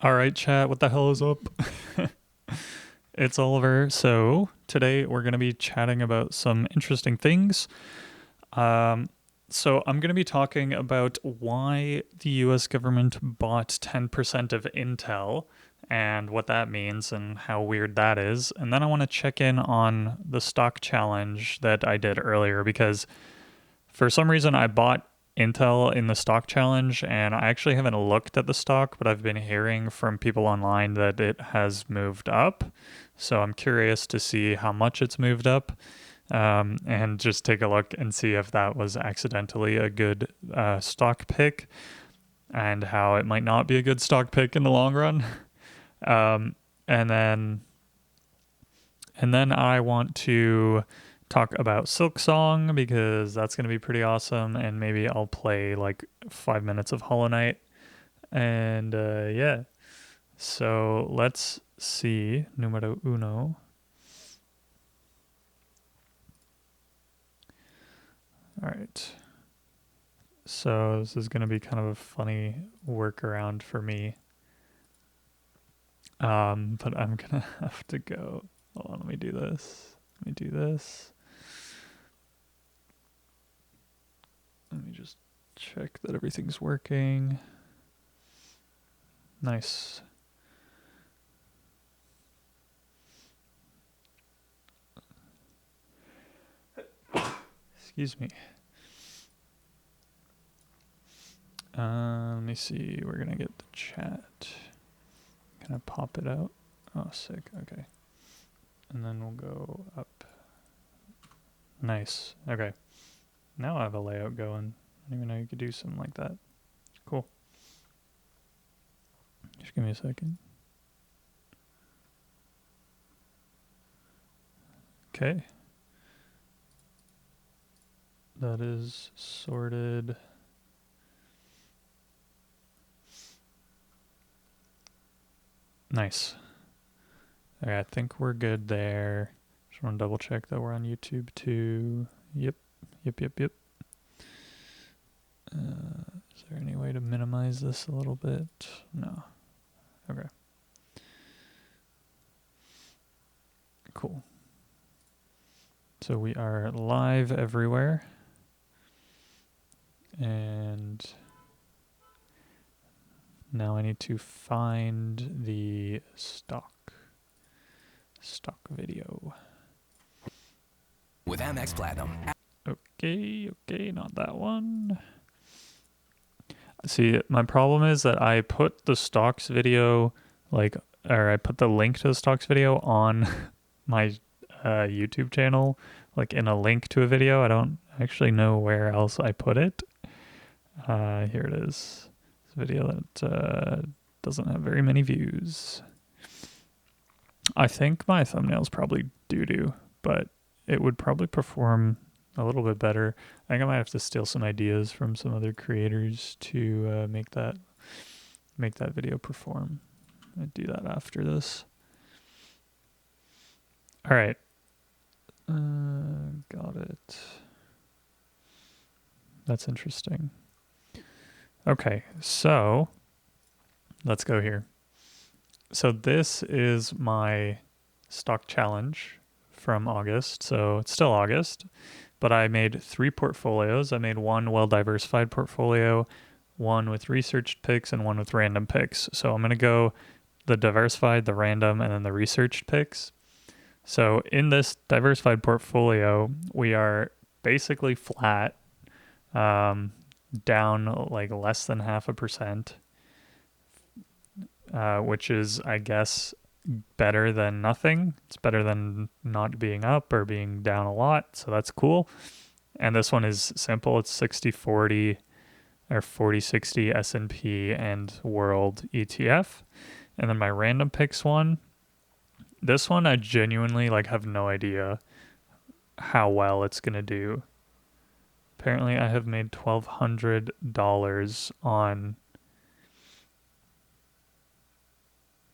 All right, chat, what the hell is up? It's Oliver. So, today we're going to be chatting about some interesting things. Um, I'm going to be talking about why the US government bought 10% of Intel and what that means and how weird that is. And then I want to check in on the stock challenge that I did earlier because for some reason, I bought Intel in the stock challenge, and I actually haven't looked at the stock, but I've been hearing from people online that it has moved up. So I'm curious to see how much it's moved up, and just take a look and see if that was accidentally a good stock pick and how it might not be a good stock pick in the long run. Um, and then I want to talk about Silk Song because that's going to be pretty awesome. And maybe I'll play like 5 minutes of Hollow Knight. And yeah. So let's see. Numero uno. All right. So this is going to be kind of a funny workaround for me. But I'm going to have to go. Hold on, let me do this. Let me do this. Let me just check that everything's working. Nice. Excuse me. Let me see. We're gonna get the chat. Can I pop it out? Oh, sick. Okay. And then we'll go up. Nice. Okay. Now I have a layout going. I didn't even know you could do something like that. Cool. Just give me a second. Okay. That is sorted. Nice. Okay, I think we're good there. Just want to double check that we're on YouTube too. Yep. Yep. Is there any way to minimize this a little bit? No. Okay. Cool. So we are live everywhere. And now I need to find the stock video. With Amex Platinum. Okay, not that one. See, my problem is that I put the stocks video, I put the link to the stocks video on my YouTube channel, like in a link to a video. I don't actually know where else I put it. Here it is. It's a video that doesn't have very many views. I think my thumbnail's probably doo-doo, but it would probably perform a little bit better. I think I might have to steal some ideas from some other creators to make that video perform. I'll do that after this. All right. Got it. That's interesting. Okay, so let's go here. So this is my stock challenge from August. So it's still August, but I made 3 portfolios. I made one well-diversified portfolio, one with researched picks, and one with random picks. So I'm going to go the diversified, the random, and then the researched picks. So in this diversified portfolio, we are basically flat, down like less than 0.5%, which is, I guess, better than nothing. It's better than not being up or being down a lot, so that's cool. And this one is simple. It's 60-40 or 40-60 S&P and World ETF. And then my random picks one, this one I genuinely have no idea how well it's going to do. Apparently I have made $1,200 on...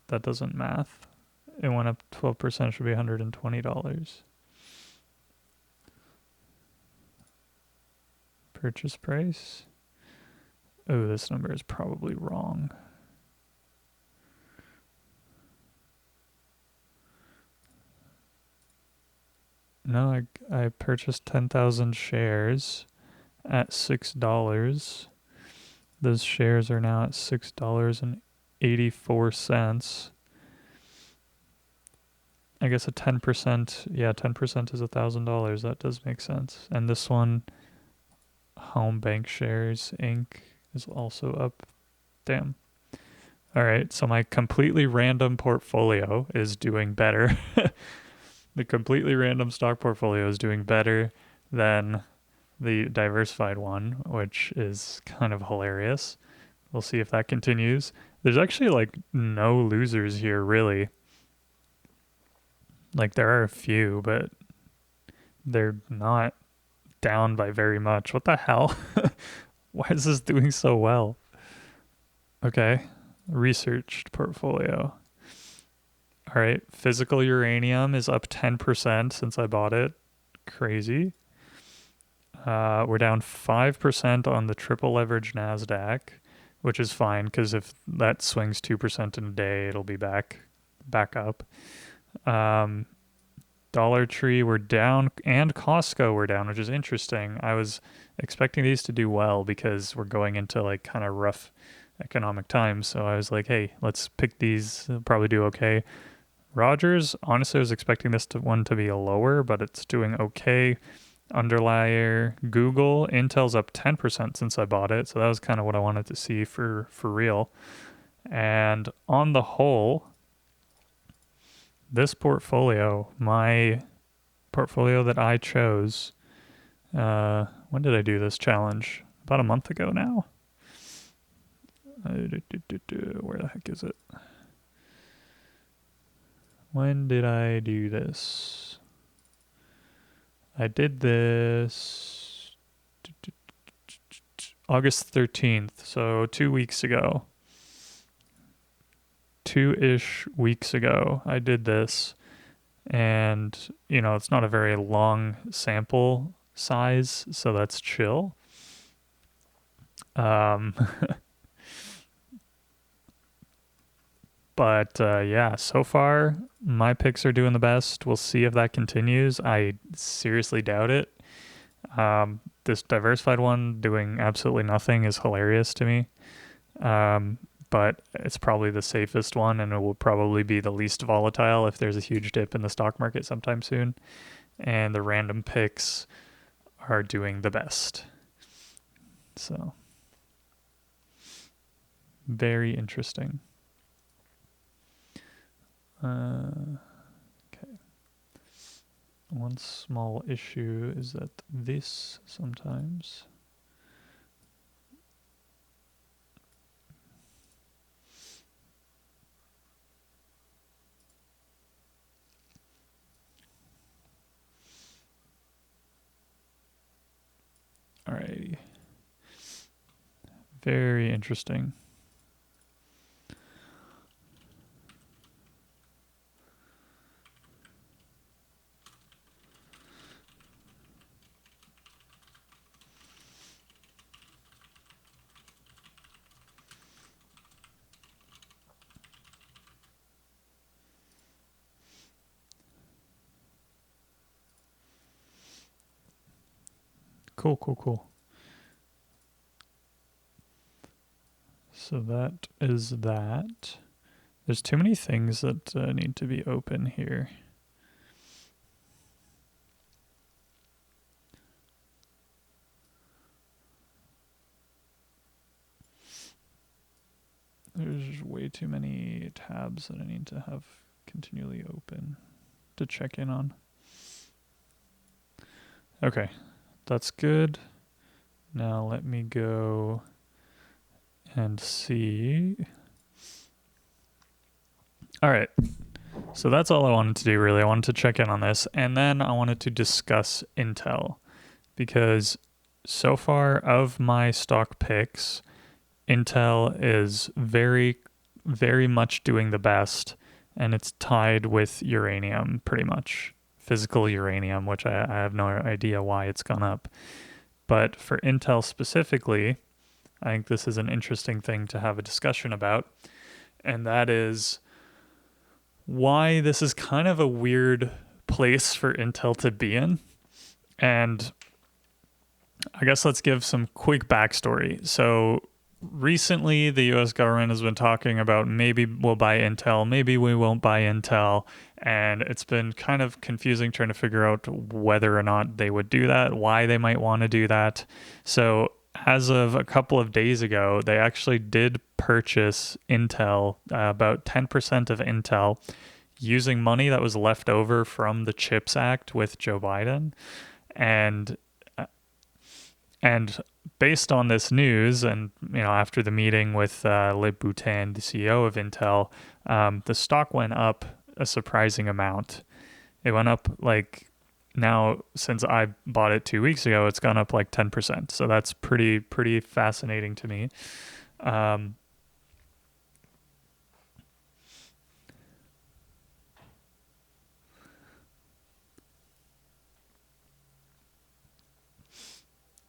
That doesn't math. It went up 12%, should be $120. Purchase price. Oh, this number is probably wrong. No, I purchased 10,000 shares at $6. Those shares are now at $6.84. I guess a 10%, yeah, 10% is $1,000. That does make sense. And this one, Home Bank Shares Inc., is also up. Damn. All right, so my completely random portfolio is doing better. The completely random stock portfolio is doing better than the diversified one, which is kind of hilarious. We'll see if that continues. There's actually like no losers here, really. Like there are a few, but they're not down by very much. What the hell? Why is this doing so well? Okay. Researched portfolio. All right. Physical uranium is up 10% since I bought it. Crazy. We're down 5% on the triple leverage NASDAQ, which is fine because if that swings 2% in a day, it'll be back up. Dollar Tree were down and Costco were down, which is interesting. I was expecting these to do well because we're going into like kind of rough economic times. So I was like, hey, let's pick these. They'll probably do okay. Rogers, honestly, I was expecting this one to be lower, but it's doing okay. Underlier, Google, Intel's up 10% since I bought it. So that was kind of what I wanted to see for real. And on the whole, this portfolio, my portfolio that I chose, when did I do this challenge? About a month ago now? Where the heck is it? When did I do this? I did this August 13th, so 2 weeks ago. 2-ish weeks ago, I did this. And, you know, it's not a very long sample size, so that's chill. But yeah, so far my picks are doing the best. We'll see if that continues. I seriously doubt it. This diversified one doing absolutely nothing is hilarious to me. But it's probably the safest one, and it will probably be the least volatile if there's a huge dip in the stock market sometime soon. And the random picks are doing the best. So, very interesting. Okay. One small issue is that this sometimes alrighty. Very interesting. Cool. So that is that. There's too many things that need to be open here. There's way too many tabs that I need to have continually open to check in on. Okay, that's good. Now let me go and see. All right. So that's all I wanted to do, really. I wanted to check in on this. And then I wanted to discuss Intel. Because so far of my stock picks, Intel is very, very much doing the best. And it's tied with uranium, pretty much. Physical uranium, which I have no idea why it's gone up. But for Intel specifically, I think this is an interesting thing to have a discussion about. And that is why this is kind of a weird place for Intel to be in. And I guess let's give some quick backstory. So recently, the US government has been talking about maybe we'll buy Intel, maybe we won't buy Intel. And it's been kind of confusing trying to figure out whether or not they would do that, why they might want to do that. So as of a couple of days ago, they actually did purchase Intel, about 10% of Intel, using money that was left over from the CHIPS Act with Joe Biden. And and based on this news, and after the meeting with Lip Boutin, the CEO of Intel, the stock went up a surprising amount. It went up like now since I bought it 2 weeks ago, it's gone up like 10%. So that's pretty fascinating to me.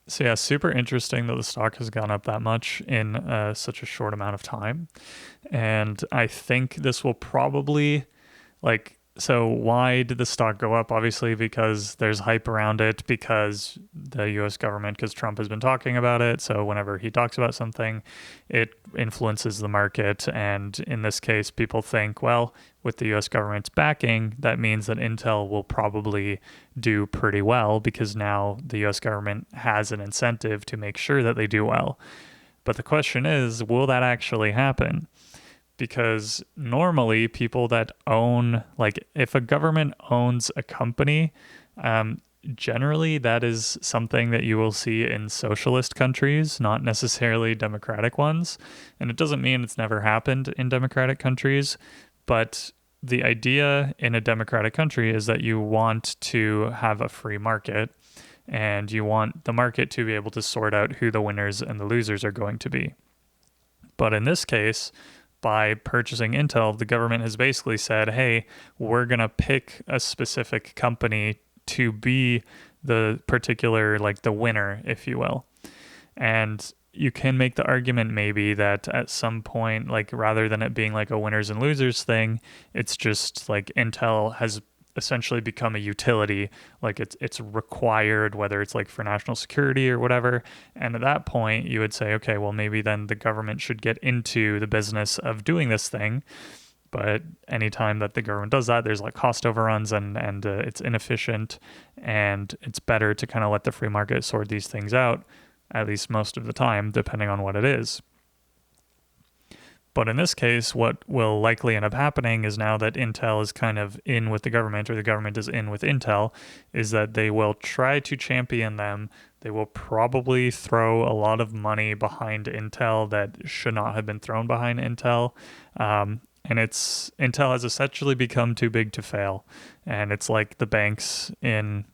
So yeah, super interesting that the stock has gone up that much in such a short amount of time. And I think this will probably so why did the stock go up? Obviously, because there's hype around it, because the US government, because Trump has been talking about it. So whenever he talks about something, it influences the market. And in this case, people think, well, with the US government's backing, that means that Intel will probably do pretty well because now the US government has an incentive to make sure that they do well. But the question is, will that actually happen? Because normally people that own, like if a government owns a company, generally that is something that you will see in socialist countries, not necessarily democratic ones. And it doesn't mean it's never happened in democratic countries, but the idea in a democratic country is that you want to have a free market and you want the market to be able to sort out who the winners and the losers are going to be. But in this case, by purchasing Intel, the government has basically said, hey, we're going to pick a specific company to be the particular, like the winner, if you will. And you can make the argument maybe that at some point, like rather than it being like a winners and losers thing, it's just like Intel has essentially become a utility, like it's required, whether it's like for national security or whatever. And at that point you would say, okay, well maybe then the government should get into the business of doing this thing. But anytime that the government does that, there's like cost overruns and it's inefficient, and it's better to kind of let the free market sort these things out, at least most of the time, depending on what it is. But in this case, what will likely end up happening is now that Intel is kind of in with the government, or the government is in with Intel, is that they will try to champion them. They will probably throw a lot of money behind Intel that should not have been thrown behind Intel. Intel has essentially become too big to fail. And it's like the banks in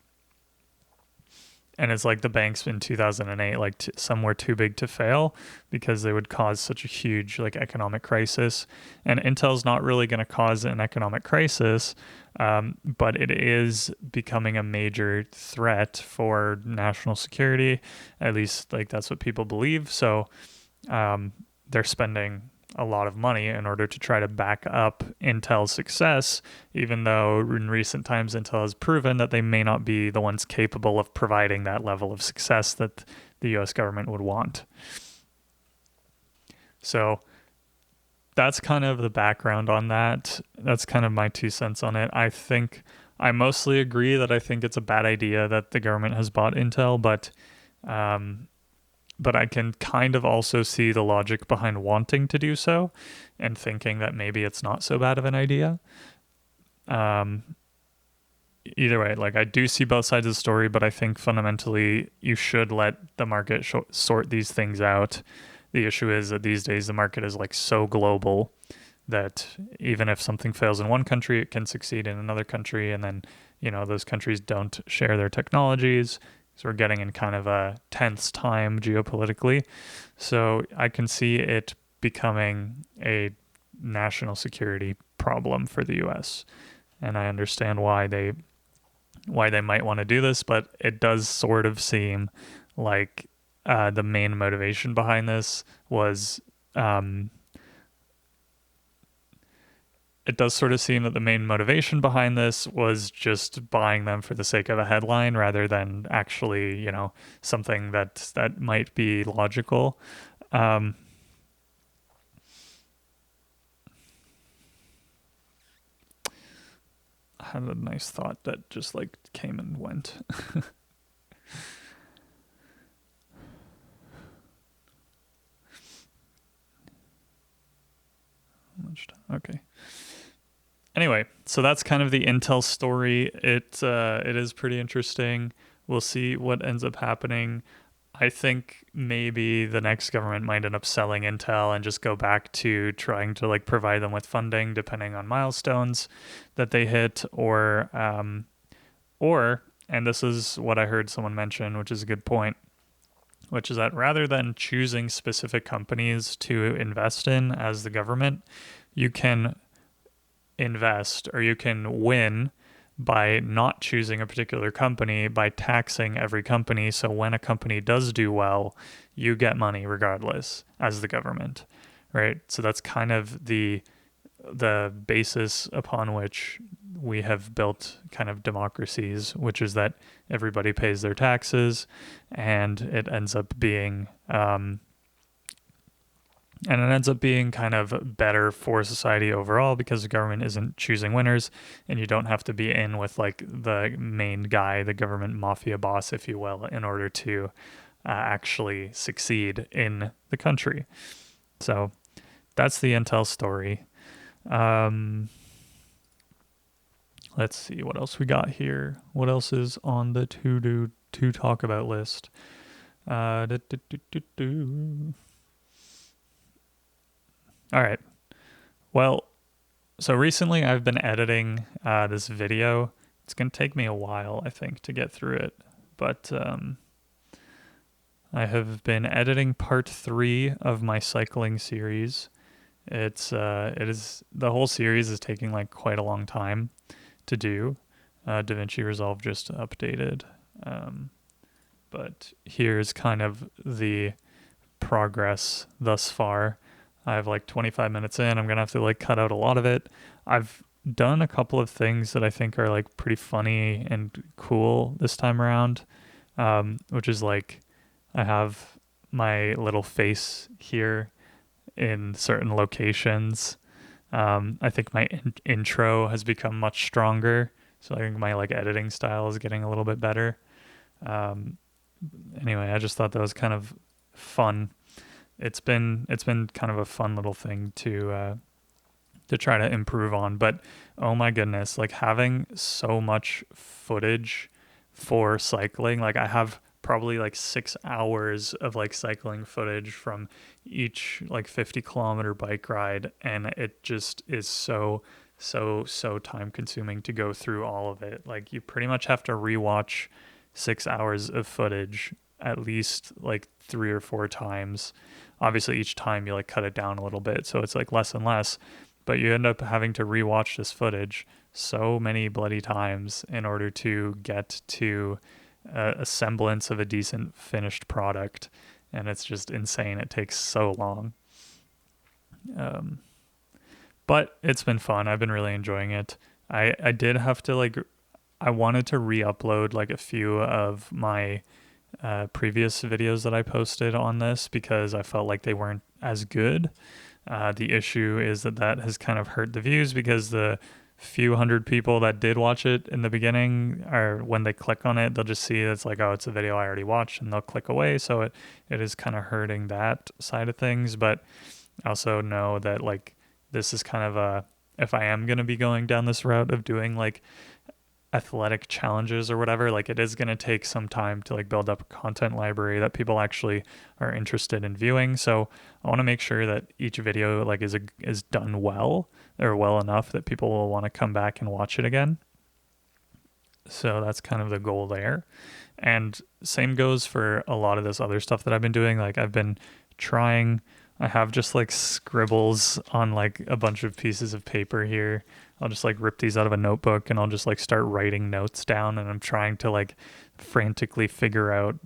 2008, like somewhere too big to fail because they would cause such a huge like economic crisis. And Intel's not really going to cause an economic crisis, but it is becoming a major threat for national security. At least like that's what people believe. So they're spending a lot of money in order to try to back up Intel's success, even though in recent times Intel has proven that they may not be the ones capable of providing that level of success that the US government would want. So that's kind of the background on that. That's kind of my 2 cents on it. I mostly agree that I think it's a bad idea that the government has bought Intel, but I can kind of also see the logic behind wanting to do so and thinking that maybe it's not so bad of an idea. Either way, like I do see both sides of the story, but I think fundamentally you should let the market sort these things out. The issue is that these days the market is like so global that even if something fails in one country, it can succeed in another country. And then, those countries don't share their technologies. So we're getting in kind of a tense time geopolitically. So I can see it becoming a national security problem for the US. And I understand why they might want to do this, but it does sort of seem like the main motivation behind this was it does sort of seem that the main motivation behind this was just buying them for the sake of a headline rather than actually, something that might be logical. Um, I had a nice thought that just like came and went. Okay. Anyway, so that's kind of the Intel story. It is pretty interesting. We'll see what ends up happening. I think maybe the next government might end up selling Intel and just go back to trying to like provide them with funding depending on milestones that they hit, or and this is what I heard someone mention, which is a good point, which is that rather than choosing specific companies to invest in as the government, you can invest or you can win by not choosing a particular company by taxing every company. So when a company does do well, you get money regardless as the government, right? So that's kind of the basis upon which we have built kind of democracies, which is that everybody pays their taxes, and it ends up being kind of better for society overall because the government isn't choosing winners, and you don't have to be in with like the main guy, the government mafia boss, if you will, in order to actually succeed in the country. So that's the Intel story. Let's see what else we got here. What else is on the to talk about list? All right. Well, so recently I've been editing this video. It's going to take me a while, I think, to get through it. But I have been editing part 3 of my cycling series. It is the whole series is taking like quite a long time to do. DaVinci Resolve just updated. But here's kind of the progress thus far. I have like 25 minutes in. I'm going to have to like cut out a lot of it. I've done a couple of things that I think are like pretty funny and cool this time around, which is like I have my little face here in certain locations. I think my intro has become much stronger. So I think my like editing style is getting a little bit better. Anyway, I just thought that was kind of fun. It's been kind of a fun little thing to try to improve on. But oh my goodness, like having so much footage for cycling, like I have probably like 6 hours of like cycling footage from each like 50-kilometer bike ride, and it just is so time consuming to go through all of it. Like you pretty much have to rewatch 6 hours of footage at least like 3 or 4 times. Obviously each time you like cut it down a little bit, so it's like less and less, but you end up having to rewatch this footage so many bloody times in order to get to a semblance of a decent finished product, and it's just insane. It takes so long. But it's been fun. I've been really enjoying it. I did have to like, I wanted to re-upload like a few of my previous videos that I posted on this because I felt like they weren't as good. The issue is that has kind of hurt the views because the few hundred people that did watch it in the beginning, or when they click on it, they'll just see it's like, oh, it's a video I already watched, and they'll click away. So it is kind of hurting that side of things. But I also know that like this is kind of if I am going to be going down this route of doing like athletic challenges or whatever, like it is going to take some time to like build up a content library that people actually are interested in viewing. So I want to make sure that each video like is done well, or well enough that people will want to come back and watch it again. So that's kind of the goal there. And same goes for a lot of this other stuff that I've been doing. Like I've been trying, I have just like scribbles on like a bunch of pieces of paper here. I'll just like rip these out of a notebook and I'll just like start writing notes down, and I'm trying to like frantically figure out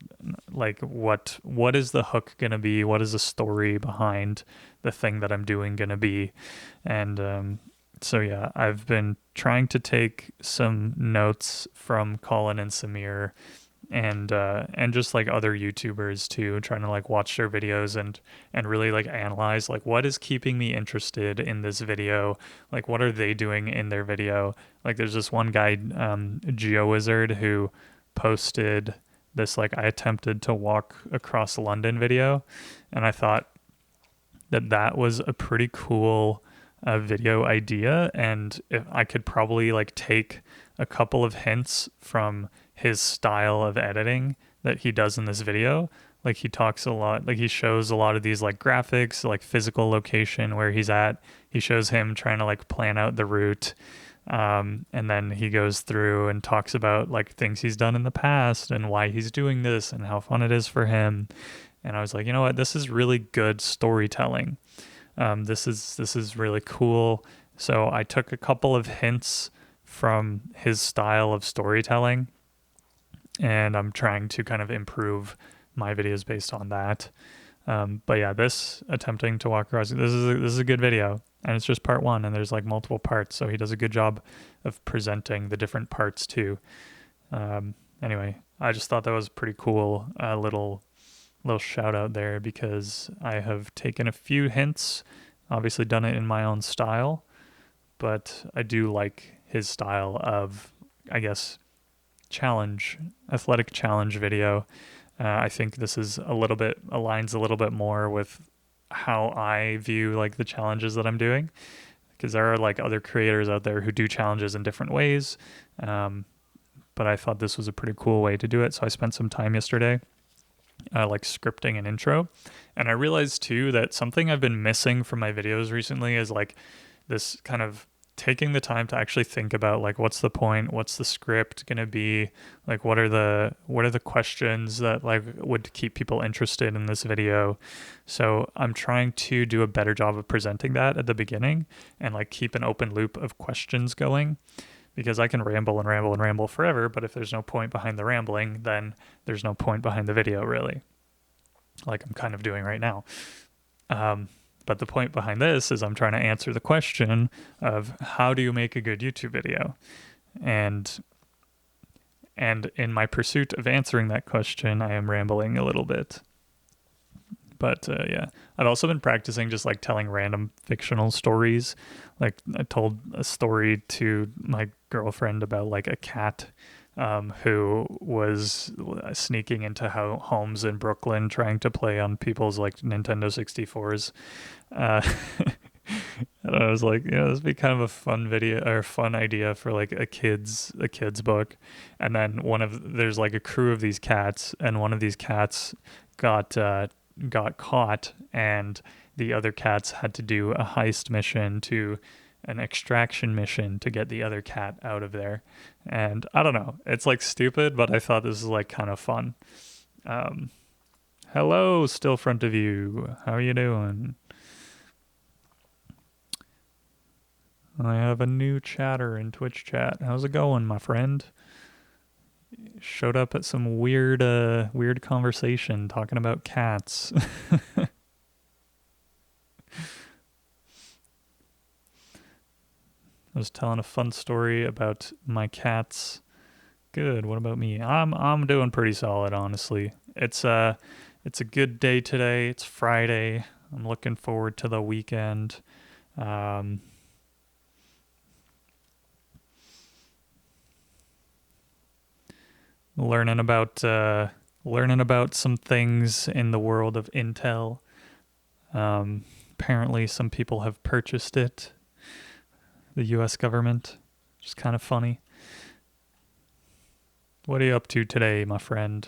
like what is the hook going to be? What is the story behind the thing that I'm doing going to be? And So yeah, I've been trying to take some notes from Colin and Samir and just like other YouTubers too, trying to like watch their videos and really like analyze like what is keeping me interested in this video, like what are they doing in their video. Like there's this one guy, GeoWizard, who posted this like I attempted to walk across London video, and I thought that was a pretty cool video idea, and if I could probably like take a couple of hints from his style of editing that he does in this video. Like he talks a lot, like he shows a lot of these like graphics, like physical location where he's at. He shows him trying to like plan out the route. And then he goes through and talks about like things he's done in the past and why he's doing this and how fun it is for him. And I was like, you know what, this is really good storytelling. This is really cool. So I took a couple of hints from his style of storytelling, and I'm trying to kind of improve my videos based on that. But yeah, this attempting to walk across, this is a good video, and it's just part one, and there's like multiple parts. So he does a good job of presenting the different parts too. Anyway, I just thought that was pretty cool. Little shout out there because I have taken a few hints, obviously done it in my own style, but I do like his style of, I guess, athletic challenge video. I think this is aligns a little bit more with how I view like the challenges that I'm doing, because there are like other creators out there who do challenges in different ways. But I thought this was a pretty cool way to do it. So I spent some time yesterday like scripting an intro. And I realized too that something I've been missing from my videos recently is like this kind of taking the time to actually think about like what's the point, what's the script going to be, like what are the questions that like would keep people interested in this video. So I'm trying to do a better job of presenting that at the beginning and like keep an open loop of questions going, because I can ramble and ramble and ramble forever, but if there's no point behind the rambling, then there's no point behind the video, really, like I'm kind of doing right now. But the point behind this is I'm trying to answer the question of how do you make a good YouTube video? And in my pursuit of answering that question, I am rambling a little bit. But yeah, I've also been practicing just like telling random fictional stories. Like I told a story to my girlfriend about like a cat who was sneaking into homes in Brooklyn trying to play on people's like Nintendo 64s. Uh, and I was like, yeah, this would be kind of a fun video or fun idea for like a kids book. And then there's like a crew of these cats, and one of these cats got caught, and the other cats had to do a heist mission to an extraction mission to get the other cat out of there. And I don't know, it's like stupid, but I thought this was like kind of fun. Hello, still front of you. How are you doing? I have a new chatter in Twitch chat. How's it going, my friend? Showed up at some weird conversation talking about cats. I was telling a fun story about my cats. Good. What about me? I'm doing pretty solid, honestly. It's a good day today. It's Friday. I'm looking forward to the weekend. Learning about some things in the world of Intel. Apparently, some people have purchased it. The U.S. government, which is kind of funny. What are you up to today, my friend?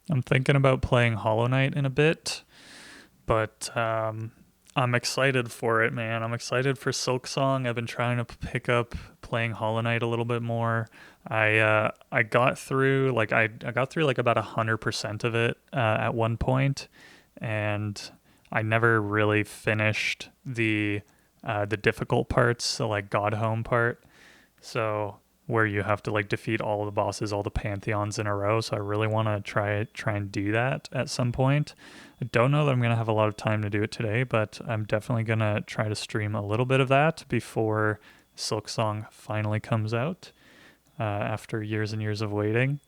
I'm thinking about playing Hollow Knight in a bit, but I'm excited for it, man. I'm excited for Silksong. I've been trying to pick up playing Hollow Knight a little bit more. I got through like I got through like about 100% of it at one point, and I never really finished the the difficult parts, so like God Home part. So where you have to like defeat all of the bosses, all the pantheons in a row. So I really want to try and do that at some point. I don't know that I'm gonna have a lot of time to do it today, but I'm definitely gonna try to stream a little bit of that before Silk Song finally comes out after years and years of waiting.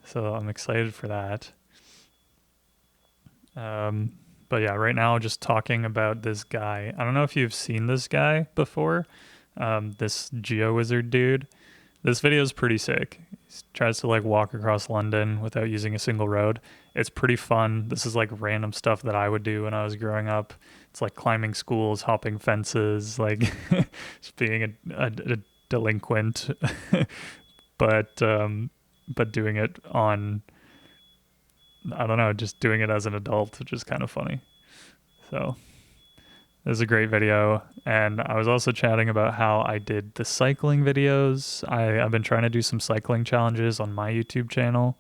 So I'm excited for that. But yeah, right now just talking about this guy. I don't know if you've seen this guy before. This Geo Wizard dude. This video is pretty sick. He tries to like walk across London without using a single road. It's pretty fun. This is like random stuff that I would do when I was growing up. It's like climbing schools, hopping fences, like just being a delinquent, but doing it on, I don't know, just doing it as an adult, which is kind of funny. So this is a great video. And I was also chatting about how I did the cycling videos. I've been trying to do some cycling challenges on my YouTube channel,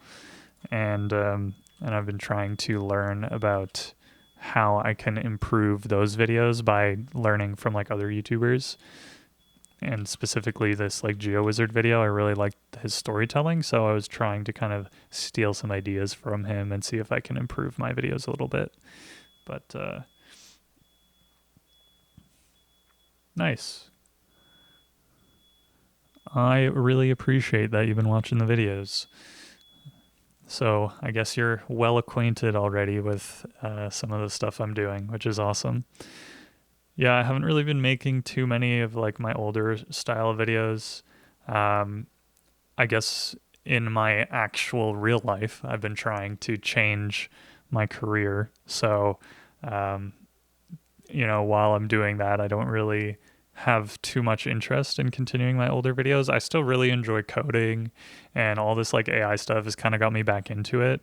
and I've been trying to learn about how I can improve those videos by learning from like other YouTubers. And specifically this like GeoWizard video, I really liked his storytelling, so I was trying to kind of steal some ideas from him and see if I can improve my videos a little bit. But nice. I really appreciate that you've been watching the videos. So I guess you're well acquainted already with some of the stuff I'm doing, which is awesome. Yeah, I haven't really been making too many of like my older style of videos. I guess in my actual real life, I've been trying to change my career. So, while I'm doing that, I don't really have too much interest in continuing my older videos. I still really enjoy coding, and all this like AI stuff has kind of got me back into it.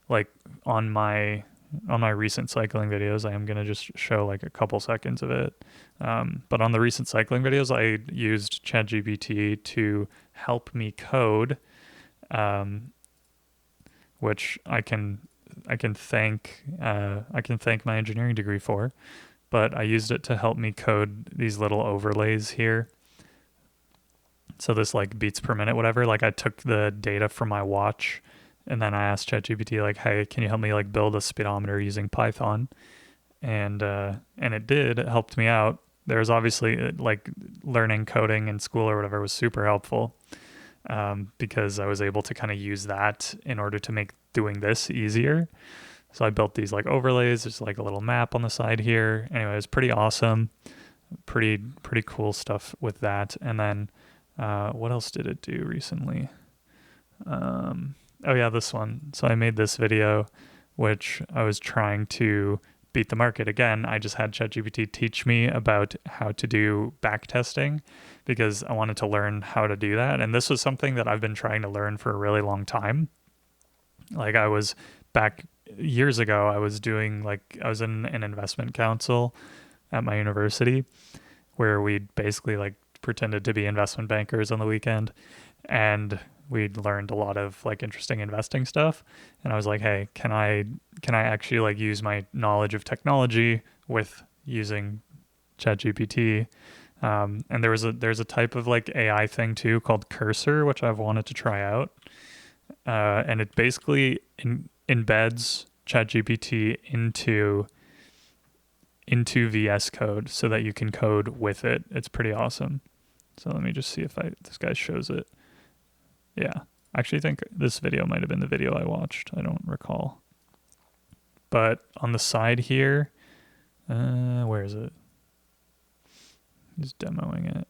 Like on my recent cycling videos, I am going to just show like a couple seconds of it. But on the recent cycling videos, I used ChatGPT to help me code, which I can thank my engineering degree for. But I used it to help me code these little overlays here. So this like beats per minute, whatever. Like I took the data from my watch, and then I asked ChatGPT like, "Hey, can you help me like build a speedometer using Python?" And it did. It helped me out. There's obviously like learning coding in school or whatever was super helpful, because I was able to kind of use that in order to make doing this easier. So I built these like overlays. There's like a little map on the side here. Anyway, it was pretty awesome. Pretty cool stuff with that. And then what else did it do recently? Oh yeah, this one. So I made this video, which I was trying to beat the market. Again, I just had ChatGPT teach me about how to do back testing because I wanted to learn how to do that. And this was something that I've been trying to learn for a really long time. Like I was back years ago, I was in an investment council at my university where we basically like pretended to be investment bankers on the weekend, and we'd learned a lot of like interesting investing stuff. And I was like, hey, can I actually like use my knowledge of technology with using ChatGPT? And there's a type of like AI thing too called Cursor, which I've wanted to try out. And it basically embeds ChatGPT into VS Code so that you can code with it. It's pretty awesome. So let me just see if this guy shows it. Yeah, I actually think this video might have been the video I watched. I don't recall. But on the side here, where is it? He's demoing it.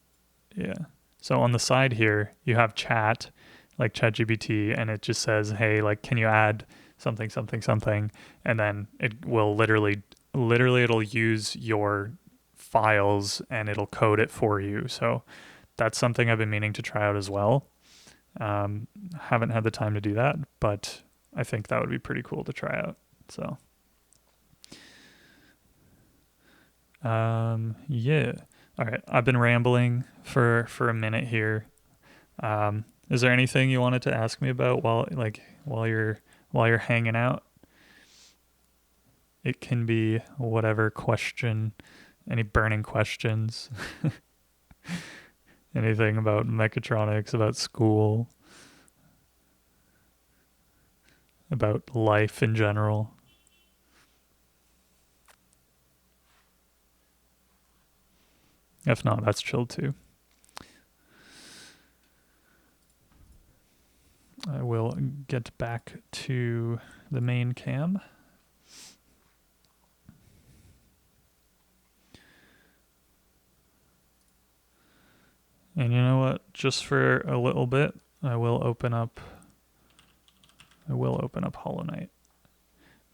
Yeah. So on the side here, you have chat, like ChatGPT, and it just says, hey, like, can you add something, something, something? And then it will literally it'll use your files and it'll code it for you. So that's something I've been meaning to try out as well. Haven't had the time to do that, but I think that would be pretty cool to try out. So, yeah. All right. I've been rambling for a minute here. Is there anything you wanted to ask me about while you're hanging out? It can be whatever question Any burning questions? Anything about mechatronics, about school, about life in general? If not, that's chill too. I will get back to the main cam. And you know what? Just for a little bit, I will open up Hollow Knight.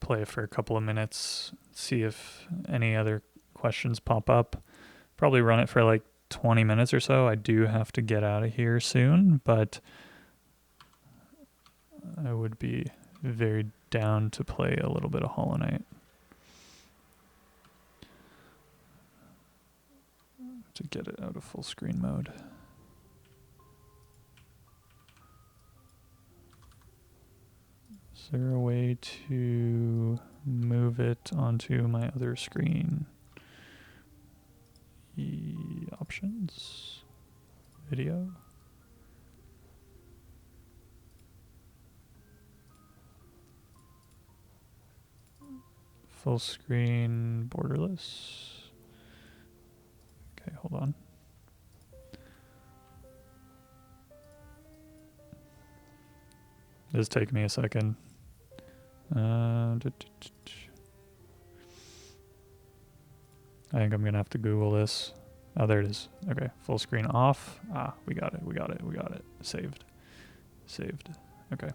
Play for a couple of minutes, see if any other questions pop up. Probably run it for like 20 minutes or so. I do have to get out of here soon, but I would be very down to play a little bit of Hollow Knight. To get it out of full screen mode. Is there a way to move it onto my other screen? Options, video. Full screen, borderless. Okay, hold on. This take me a second. I think I'm gonna have to Google this. Oh, there it is. Okay, full screen off. Ah, we got it. Saved. Okay.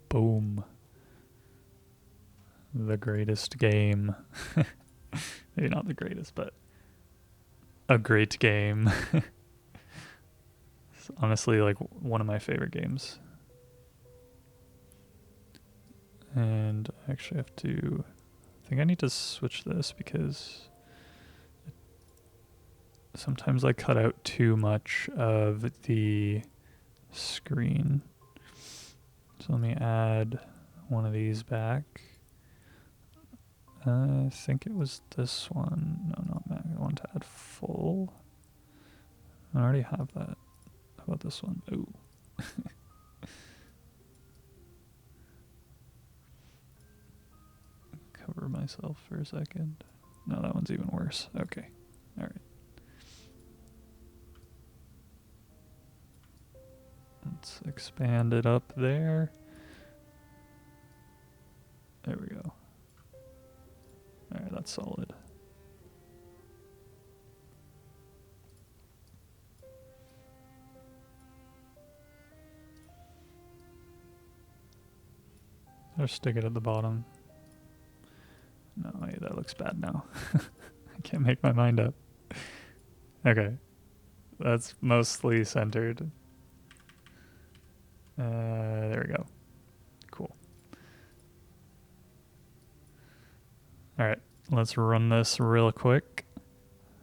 Boom. The greatest game. Maybe not the greatest, but a great game. It's honestly like one of my favorite games. And I actually have to, I think I need to switch this because sometimes I cut out too much of the screen. So let me add one of these back. I think it was this one. No, not Mac. I want to add full. I already have that. How about this one? Ooh. Cover myself for a second. No, that one's even worse. Okay. All right. Let's expand it up there. There we go. All right, that's solid. Or stick it at the bottom. No, wait, that looks bad now. I can't make my mind up. Okay. That's mostly centered. There we go. Cool. All right, let's run this real quick.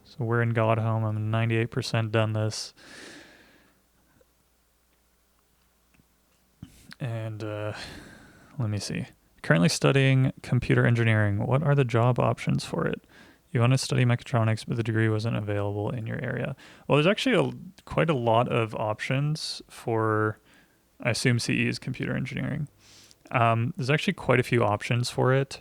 So we're in God Home. I'm 98% done this. And let me see. Currently studying computer engineering. What are the job options for it? You want to study mechatronics, but the degree wasn't available in your area. Well, there's actually quite a lot of options for, I assume CE is computer engineering. There's actually quite a few options for it.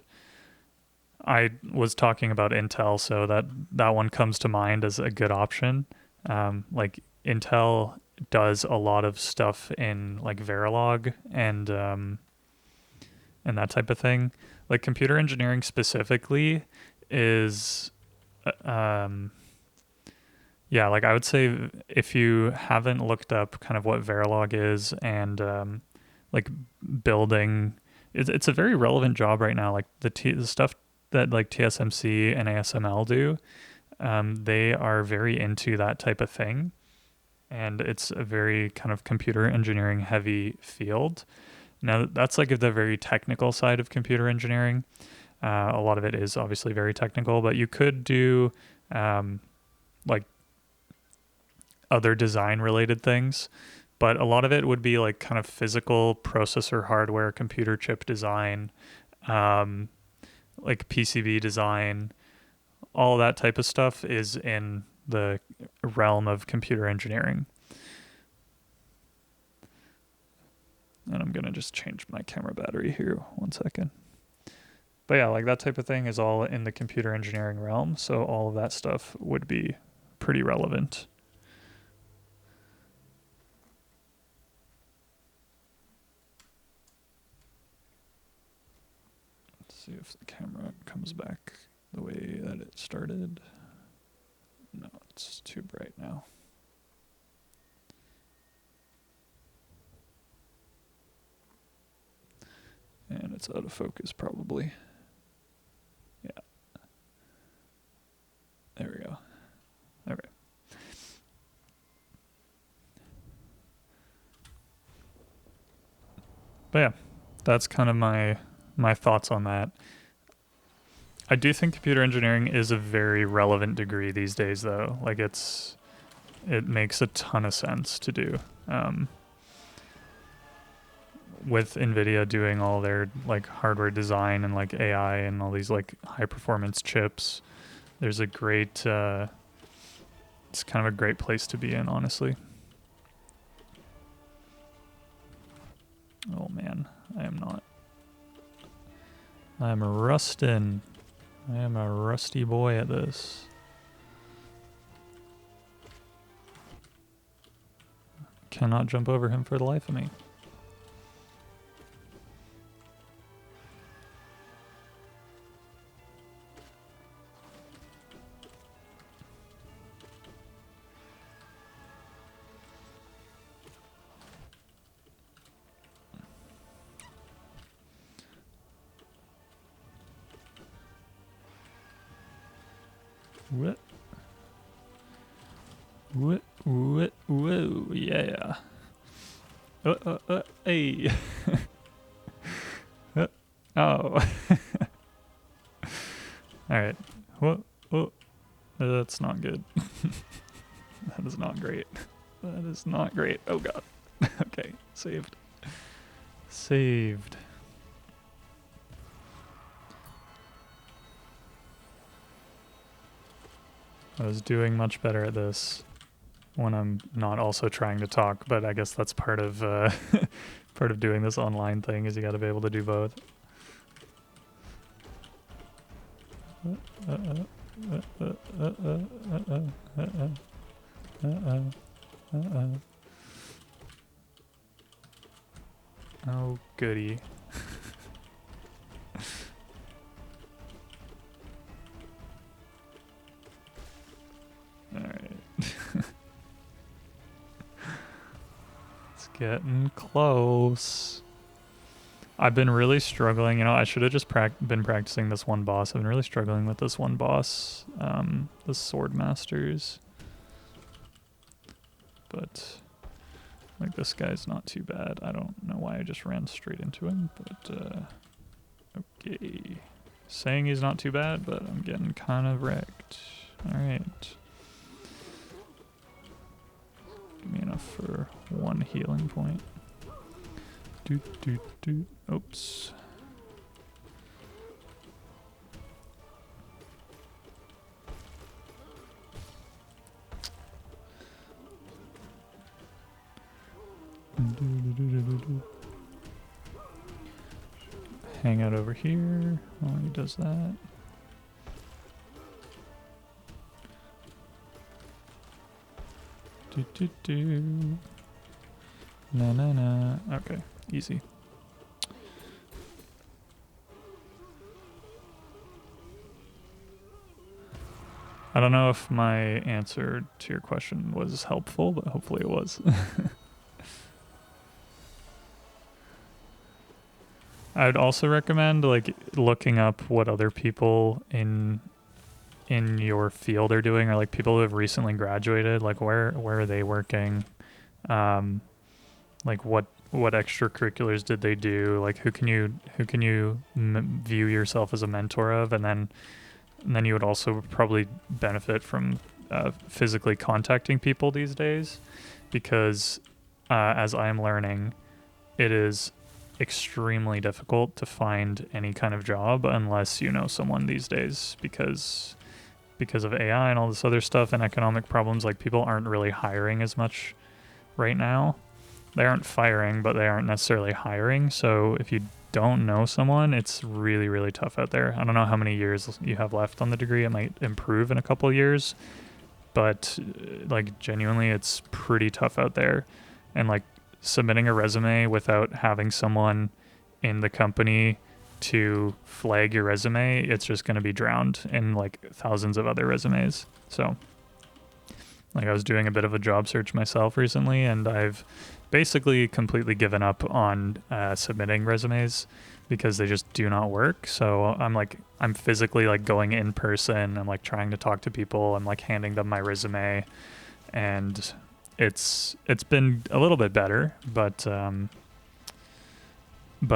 I was talking about Intel, so that one comes to mind as a good option. Like Intel does a lot of stuff in like Verilog and that type of thing. Like computer engineering specifically is, yeah, like I would say if you haven't looked up kind of what Verilog is and like building, it's a very relevant job right now. Like the stuff that like TSMC and ASML do, they are very into that type of thing. And it's a very kind of computer engineering heavy field. Now, that's like the very technical side of computer engineering. A lot of it is obviously very technical, but you could do like other design related things. But a lot of it would be like kind of physical processor hardware, computer chip design, like PCB design, all that type of stuff is in the realm of computer engineering. And I'm going to just change my camera battery here 1 second. But yeah, like that type of thing is all in the computer engineering realm. So all of that stuff would be pretty relevant. Let's see if the camera comes back the way that it started. No, it's too bright now. And it's out of focus probably. Yeah. There we go. Okay. But yeah, that's kind of my thoughts on that. I do think computer engineering is a very relevant degree these days, though. Like it makes a ton of sense to do. With NVIDIA doing all their like hardware design and like AI and all these like high performance chips, there's a great, it's kind of a great place to be in, honestly. Oh man, I'm rusting. I am a rusty boy at this. Cannot jump over him for the life of me. What? Whoa, yeah. Hey. Oh. Alright. Whoa. That's not good. That is not great. That is not great. Oh god. Okay, saved. Saved. I was doing much better at this when I'm not also trying to talk, but I guess that's part of part of doing this online thing is you got to be able to do both. Oh goody. Alright. It's getting close. I've been really struggling, you know, I should have just been practicing this one boss. I've been really struggling with this one boss, the Sword Masters. But, like, this guy's not too bad. I don't know why I just ran straight into him, but, okay. Saying he's not too bad, but I'm getting kind of wrecked. Alright. Give me enough for one healing point. Oops. Hang out over here while he does that. Na. Okay, easy. I don't know if my answer to your question was helpful, but hopefully it was. I would also recommend like looking up what other people in your field are doing, or like people who have recently graduated, like where are they working, like what extracurriculars did they do, like who can you view yourself as a mentor of, and then you would also probably benefit from physically contacting people these days, because as I am learning, it is extremely difficult to find any kind of job unless you know someone these days, because of AI and all this other stuff and economic problems. Like, people aren't really hiring as much right now. They aren't firing, but they aren't necessarily hiring. So if you don't know someone, it's really, really tough out there. I don't know how many years you have left on the degree. It might improve in a couple of years, but like, genuinely, it's pretty tough out there. And like, submitting a resume without having someone in the company to flag your resume, it's just going to be drowned in like thousands of other resumes. So like, I was doing a bit of a job search myself recently, and I've basically completely given up on submitting resumes because they just do not work. So I'm physically like going in person. I'm like trying to talk to people. I'm like handing them my resume, and it's been a little bit better, but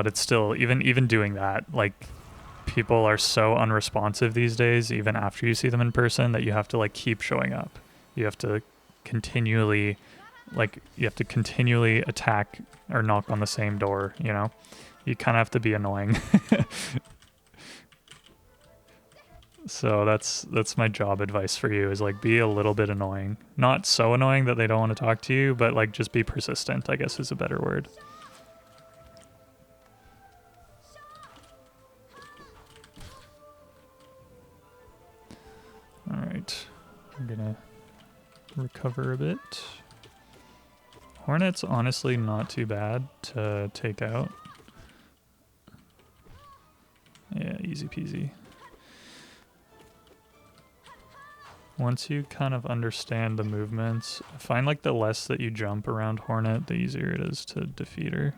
it's still, even doing that, like, people are so unresponsive these days, even after you see them in person, that you have to like keep showing up. You have to continually attack or knock on the same door, you know? You kind of have to be annoying. So that's my job advice for you, is like, be a little bit annoying. Not so annoying that they don't want to talk to you, but like, just be persistent, I guess is a better word. All right, I'm gonna recover a bit. Hornet's honestly not too bad to take out. Yeah, easy peasy. Once you kind of understand the movements, I find like the less that you jump around Hornet, the easier it is to defeat her.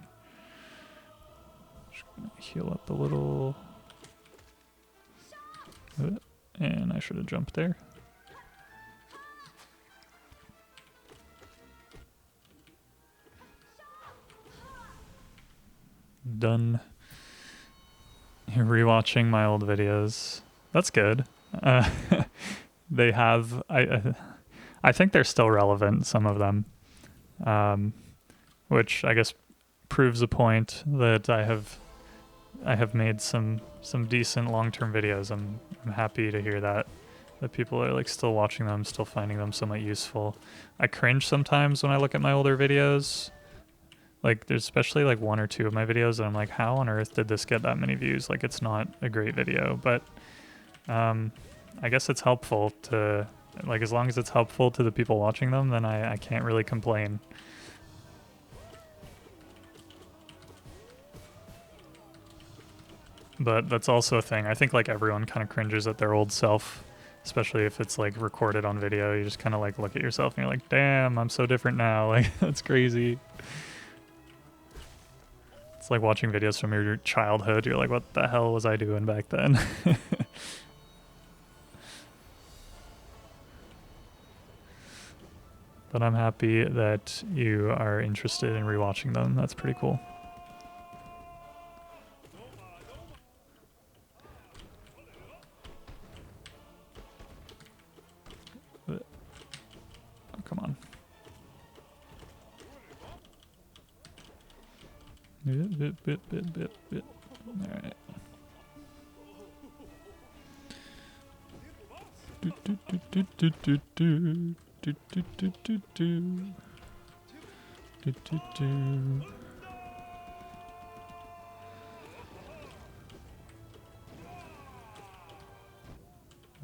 Just gonna heal up a little. And I should have jumped there. Done. You're rewatching my old videos. That's good. They have, I think they're still relevant, some of them, which I guess proves a point that I have made some decent long-term videos. I'm happy to hear that people are like still watching them, still finding them somewhat useful. I cringe sometimes when I look at my older videos. Like, there's especially like one or two of my videos that I'm like, how on earth did this get that many views? Like, it's not a great video, but I guess it's helpful to, like, as long as it's helpful to the people watching them, then I can't really complain. But that's also a thing. I think like everyone kind of cringes at their old self, especially if it's like recorded on video. You just kind of like look at yourself and you're like, damn, I'm so different now. Like, that's crazy. It's like watching videos from your childhood. You're like, what the hell was I doing back then? But I'm happy that you are interested in rewatching them. That's pretty cool. Oh, come on. Bit. Alright.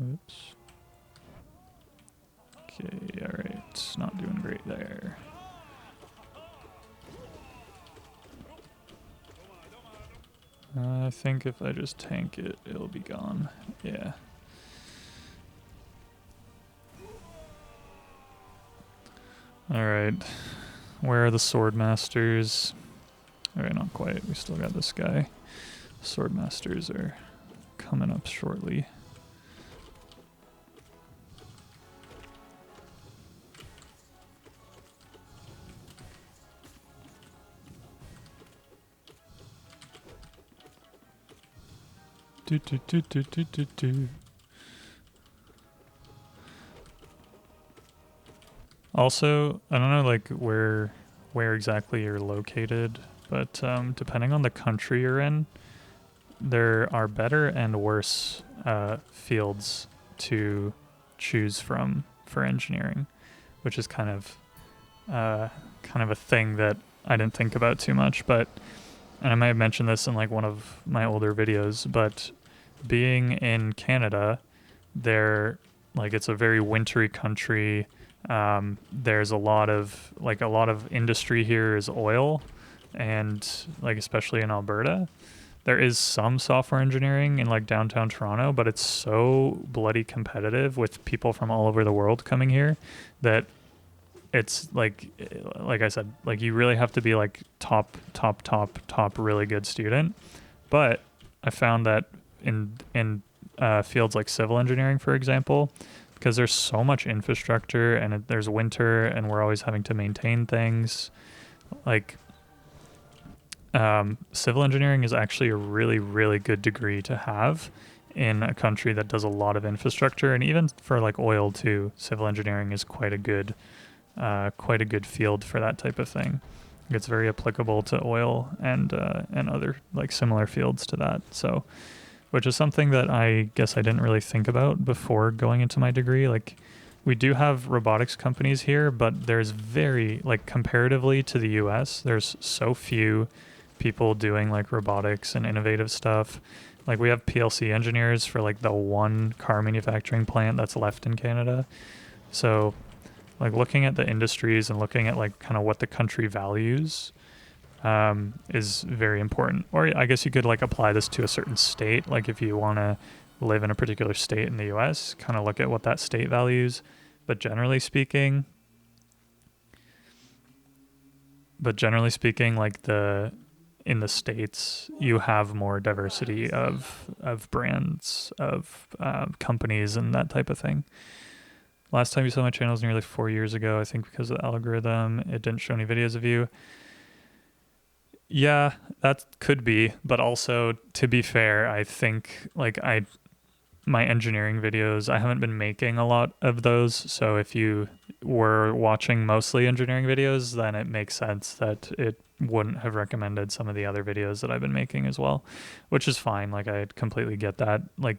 Oops. Okay, alright. Not doing great there. I think if I just tank it, it'll be gone. Yeah. Alright. Where are the sword masters? Alright, not quite. We still got this guy. Sword masters are coming up shortly. Also, I don't know like where exactly you're located but depending on the country you're in, there are better and worse fields to choose from for engineering, which is kind of a thing that I didn't think about too much. But and I might have mentioned this in like one of my older videos, but being in Canada, there like it's a very wintry country. There's a lot of industry here is oil, and like especially in Alberta, there is some software engineering in like downtown Toronto, but it's so bloody competitive with people from all over the world coming here that it's like I said, like you really have to be like top really good student. But I found that in fields like civil engineering, for example, because there's so much infrastructure and there's winter and we're always having to maintain things, like civil engineering is actually a really, really good degree to have in a country that does a lot of infrastructure. And even for like oil too, civil engineering is quite a good field for that type of thing. It's very applicable to oil and other like similar fields to that. So, which is something that I guess I didn't really think about before going into my degree. Like, we do have robotics companies here, but there's very, like, comparatively to the US, there's so few people doing like robotics and innovative stuff. Like, we have PLC engineers for like the one car manufacturing plant that's left in Canada. So, like, looking at the industries and looking at like kind of what the country values is very important. Or I guess you could like apply this to a certain state. Like, if you want to live in a particular state in the US, kind of look at what that state values. But generally speaking, like in the States, you have more diversity of brands, of companies, and that type of thing. Last time you saw my channel was nearly 4 years ago. I think because of the algorithm, it didn't show any videos of you. Yeah, that could be. But also, to be fair, I think like my engineering videos, I haven't been making a lot of those. So if you were watching mostly engineering videos, then it makes sense that it wouldn't have recommended some of the other videos that I've been making as well, which is fine. Like, I completely get that. Like,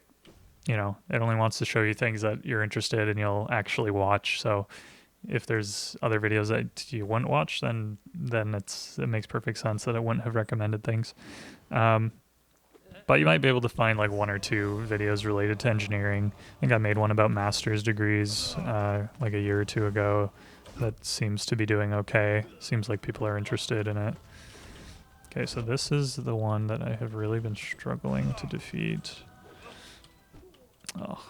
you know, it only wants to show you things that you're interested in, you'll actually watch. So if there's other videos that you wouldn't watch, then it makes perfect sense that it wouldn't have recommended things. But you might be able to find like one or two videos related to engineering. I think I made one about master's degrees like a year or two ago that seems to be doing okay. Seems like people are interested in it. Okay, so this is the one that I have really been struggling to defeat. Oh.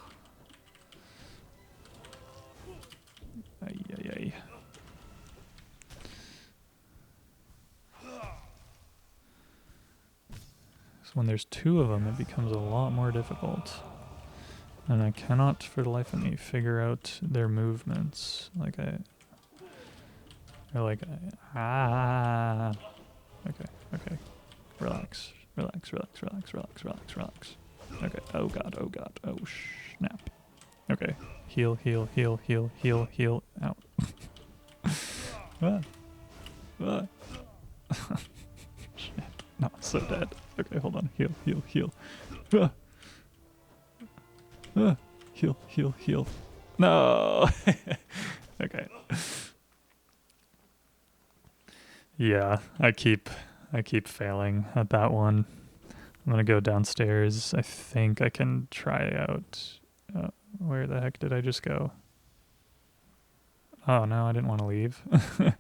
Ay, ay, ay. So when there's two of them, it becomes a lot more difficult. And I cannot for the life of me figure out their movements. Like they're like, ah. Okay. Relax. Okay. Oh god. Oh snap. Okay. Heal. Out. Shit. No, it's so dead. Okay, hold on. Heal. Heal. No. Okay. Yeah, I keep failing at that one. I'm gonna go downstairs. I think I can try out. Where the heck did I just go? Oh no, I didn't want to leave. I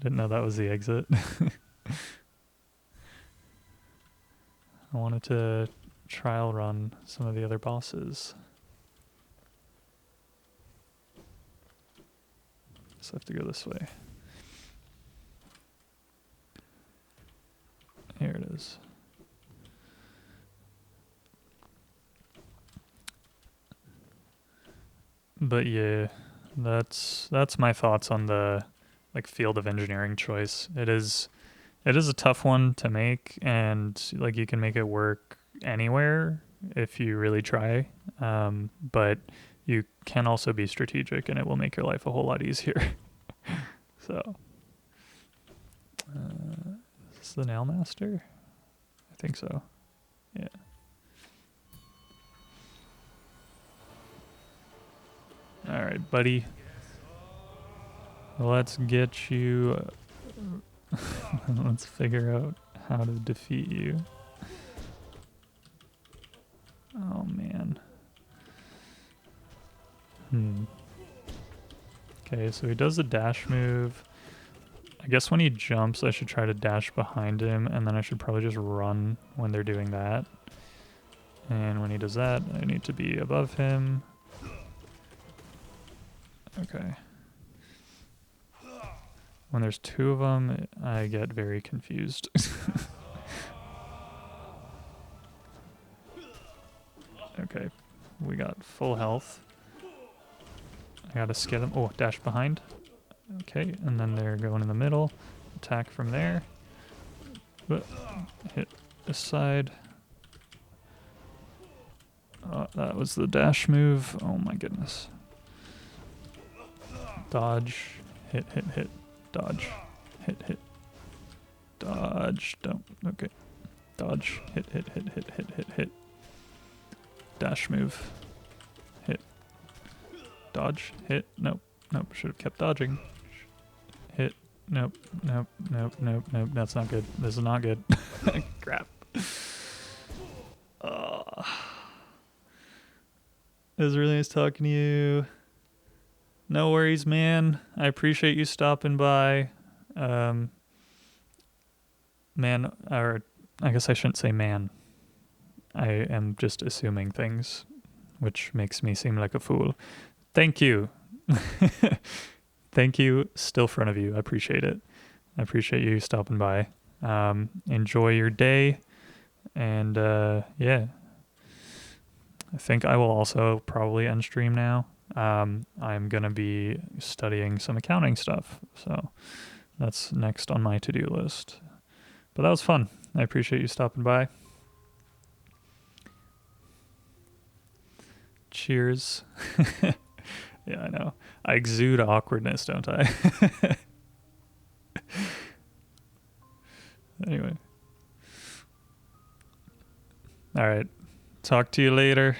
didn't know that was the exit. I wanted to trial run some of the other bosses. So I have to go this way. Here it is. But yeah, that's my thoughts on the like field of engineering choice. It is a tough one to make, and like you can make it work anywhere if you really try. But you can also be strategic, and it will make your life a whole lot easier. So Is this the Nail Master? I think so. Yeah. Alright, buddy. Let's get you... let's figure out how to defeat you. Oh, man. Okay, so he does the dash move. I guess when he jumps, I should try to dash behind him, and then I should probably just run when they're doing that. And when he does that, I need to be above him. Okay. When there's two of them, I get very confused. Okay, we got full health. I gotta scare them. Oh, dash behind. Okay, and then they're going in the middle. Attack from there. Hit this side. That was the dash move. Oh my goodness. Dodge. Hit, hit, hit. Dodge. Hit, hit. Dodge. Don't. Okay. Dodge. Hit, hit, hit, hit, hit, hit, hit. Dash move. Hit. Dodge. Hit. Nope. Nope. Should have kept dodging. Hit. Nope. Nope. Nope. Nope. Nope. That's not good. This is not good. Crap. It was really nice talking to you. No worries, man. I appreciate you stopping by. Man, or I guess I shouldn't say man. I am just assuming things, which makes me seem like a fool. Thank you. Thank you. Still front of you. I appreciate it. I appreciate you stopping by. Enjoy your day. And yeah. I think I will also probably end stream now. I'm going to be studying some accounting stuff. So that's next on my to-do list. But that was fun. I appreciate you stopping by. Cheers. Yeah, I know. I exude awkwardness, don't I? Anyway. All right. Talk to you later.